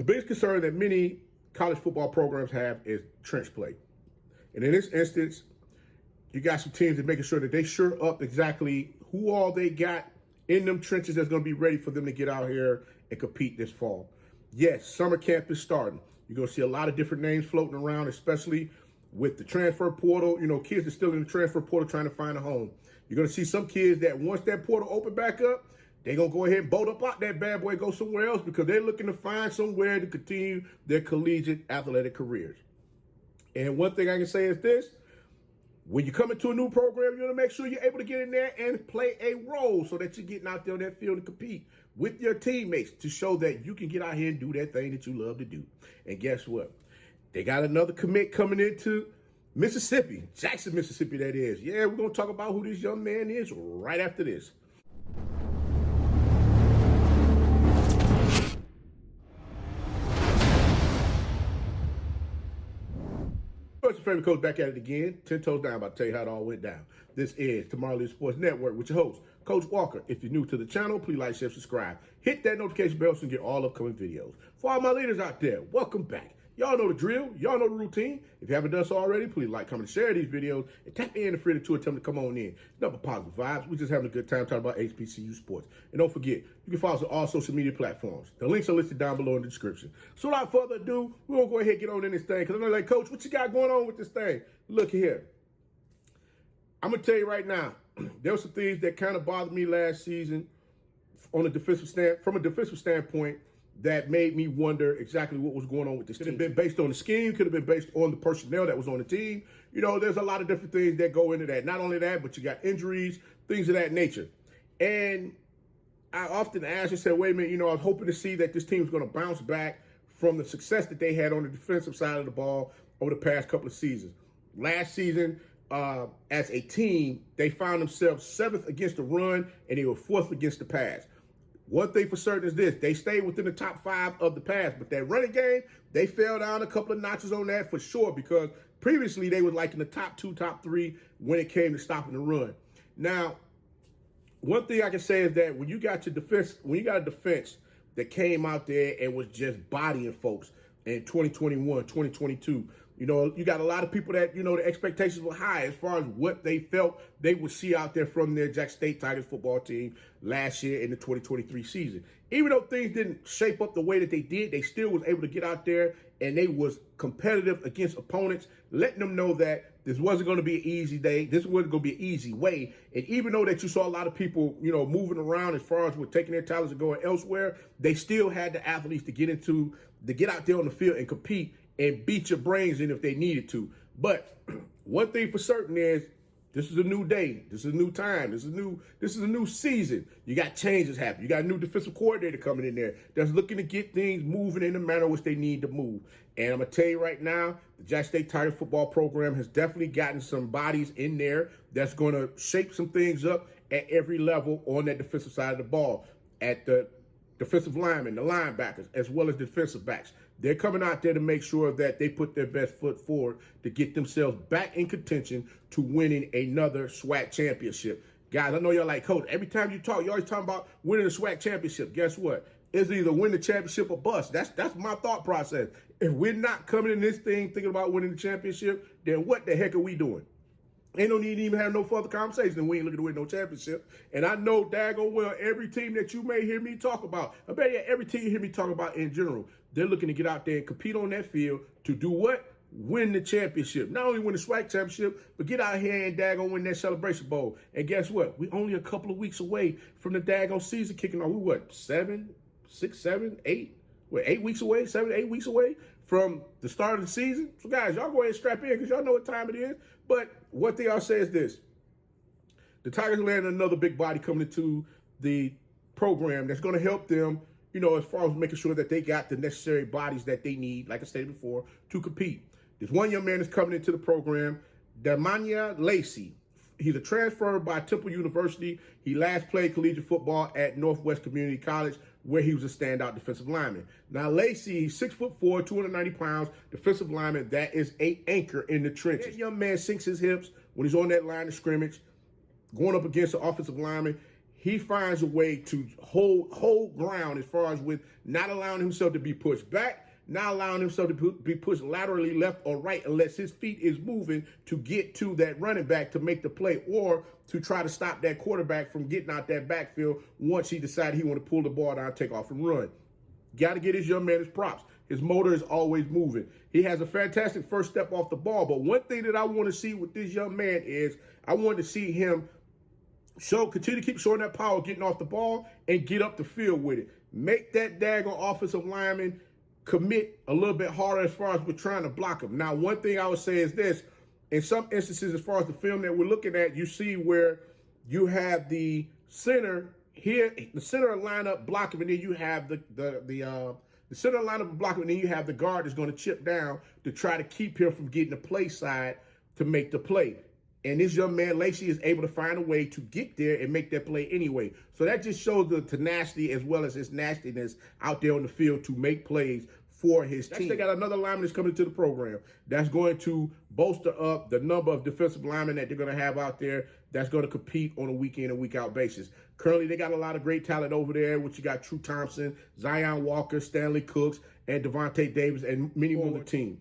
The biggest concern that many college football programs have is trench play. And in this instance, you got some teams that making sure that they sure up exactly who all they got in them trenches that's going to be ready for them to get out here and compete this fall. Yes, summer camp is starting. You're going to see a lot of different names floating around, especially with the transfer portal. You know, kids are still in the transfer portal trying to find a home. You're going to see some kids that once that portal open back up, they're going to go ahead and bolt up out that bad boy and go somewhere else because they're looking to find somewhere to continue their collegiate athletic careers. And one thing I can say is this: when you come into a new program, you want to make sure you're able to get in there and play a role so that you're getting out there on that field and compete with your teammates to show that you can get out here and do that thing that you love to do. And guess what? They got another commit coming into Mississippi, Jackson, Mississippi, that is. Yeah, we're going to talk about who this young man is right after this. What's your favorite coach back at it again? 10 toes down, about to tell you how it all went down. This is Tomorrow Leader Sports Network with your host, Coach Walker. If you're new to the channel, please like, share, subscribe. Hit that notification bell so you can get all upcoming videos. For all my leaders out there, welcome back. Y'all know the drill. Y'all know the routine. If you haven't done so already, please like, comment, and share these videos. And tap in the free to tell them to come on in. Nothing but positive vibes. We're just having a good time talking about HBCU sports. And don't forget, you can follow us on all social media platforms. The links are listed down below in the description. So without further ado, we're going to go ahead and get on in this thing. Because I'm like, Coach, what you got going on with this thing? Look here. I'm going to tell you right now, there were some things that kind of bothered me last season on a from a defensive standpoint that made me wonder exactly what was going on with this team. Could have been based on the scheme, could have been based on the personnel that was on the team. You know, there's a lot of different things that go into that. Not only that, but you got injuries, things of that nature. And I often ask and say, wait a minute, you know, I was hoping to see that this team was going to bounce back from the success that they had on the defensive side of the ball over the past couple of seasons. Last season, as a team, they found themselves 7th against the run and they were 4th against the pass. One thing for certain is this: they stayed within the top 5 of the pass, but that running game, they fell down a couple of notches on that for sure, because previously they were like in the top 2, top 3 when it came to stopping the run. Now, one thing I can say is that when you got a defense that came out there and was just bodying folks in 2021, 2022, you know, you got a lot of people that, you know, the expectations were high as far as what they felt they would see out there from their Jackson State Tigers football team last year in the 2023 season. Even though things didn't shape up the way that they did, they still was able to get out there and they was competitive against opponents, letting them know that this wasn't going to be an easy day. This wasn't going to be an easy way. And even though that you saw a lot of people, you know, moving around as far as with taking their talents and going elsewhere, they still had the athletes to get out there on the field and compete and beat your brains in if they needed to. But one thing for certain is this is a new day. This is a new time. This is a new season. You got changes happening. You got a new defensive coordinator coming in there that's looking to get things moving in the manner which they need to move. And I'm going to tell you right now, the Jackson State Tiger football program has definitely gotten some bodies in there that's going to shape some things up at every level on that defensive side of the ball, at the defensive linemen, the linebackers, as well as defensive backs. They're coming out there to make sure that they put their best foot forward to get themselves back in contention to winning another SWAC championship. Guys, I know y'all like, Coach, every time you talk, you're always talking about winning the SWAC championship. Guess what? It's either win the championship or bust. That's my thought process. If we're not coming in this thing thinking about winning the championship, then what the heck are we doing? Ain't no need to even have no further conversation. We ain't looking to win no championship. And I know daggone well every team that you may hear me talk about, I bet you every team you hear me talk about in general, they're looking to get out there and compete on that field to do what? Win the championship. Not only win the SWAC championship, but get out here and daggone win that Celebration Bowl. And guess what? We only a couple of weeks away from the daggone season kicking off. We what? 7, 6, 7, 8? We're 8 weeks away, 7, 8 weeks away from the start of the season. So, guys, y'all go ahead and strap in because y'all know what time it is. But one thing I'll say is this. The Tigers landed another big body coming into the program that's going to help them, you know, as far as making sure that they got the necessary bodies that they need, like I stated before, to compete. There's one young man that's coming into the program, Damania Lacey. He's a transfer by Temple University. He last played collegiate football at Northwest Community College, where he was a standout defensive lineman. Now, Lacey, 6'4", 290 pounds, defensive lineman, that is an anchor in the trenches. That young man sinks his hips when he's on that line of scrimmage, going up against the offensive lineman. he finds a way to hold ground as far as with not allowing himself to be pushed back, not allowing himself to be pushed laterally left or right unless his feet is moving to get to that running back to make the play or to try to stop that quarterback from getting out that backfield once he decided he want to pull the ball down, take off and run. Got to get his young man his props. His motor is always moving. He has a fantastic first step off the ball. But one thing that I want to see with this young man is I want to see him continue to keep showing that power, getting off the ball, and get up the field with it. Make that daggone offensive lineman commit a little bit harder as far as we're trying to block him. Now, one thing I would say is this. In some instances, as far as the film that we're looking at, you see where you have the center here, the center lineup blocking, and then you have the center lineup blocking, and then you have the guard that's going to chip down to try to keep him from getting the play side to make the play. And this young man, Lacey, is able to find a way to get there and make that play anyway. So that just shows the tenacity as well as his nastiness out there on the field to make plays for his team. They got another lineman that's coming to the program that's going to bolster up the number of defensive linemen that they're going to have out there that's going to compete on a week-in and week-out basis. Currently, they got a lot of great talent over there, which you got True Thompson, Zion Walker, Stanley Cooks, and Devontae Davis, and many more on the team.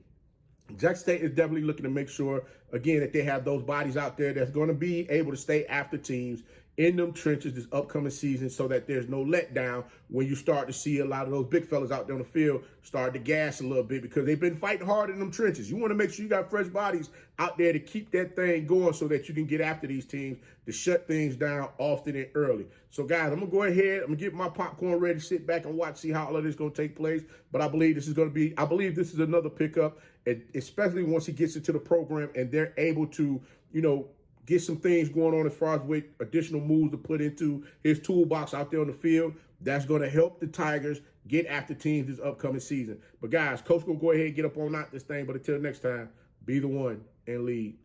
Jackson State is definitely looking to make sure, again, that they have those bodies out there that's going to be able to stay after teams in them trenches this upcoming season so that there's no letdown when you start to see a lot of those big fellas out there on the field start to gas a little bit because they've been fighting hard in them trenches. You want to make sure you got fresh bodies out there to keep that thing going so that you can get after these teams to shut things down often and early. So, guys, I'm going to go ahead. I'm going to get my popcorn ready, sit back and watch, see how all of this is going to take place. But I believe this is another pickup, especially once he gets into the program and they're able to, get some things going on as far as with additional moves to put into his toolbox out there on the field. That's going to help the Tigers get after teams this upcoming season. But, guys, Coach going to go ahead and get up on out this thing. But until next time, be the one and lead.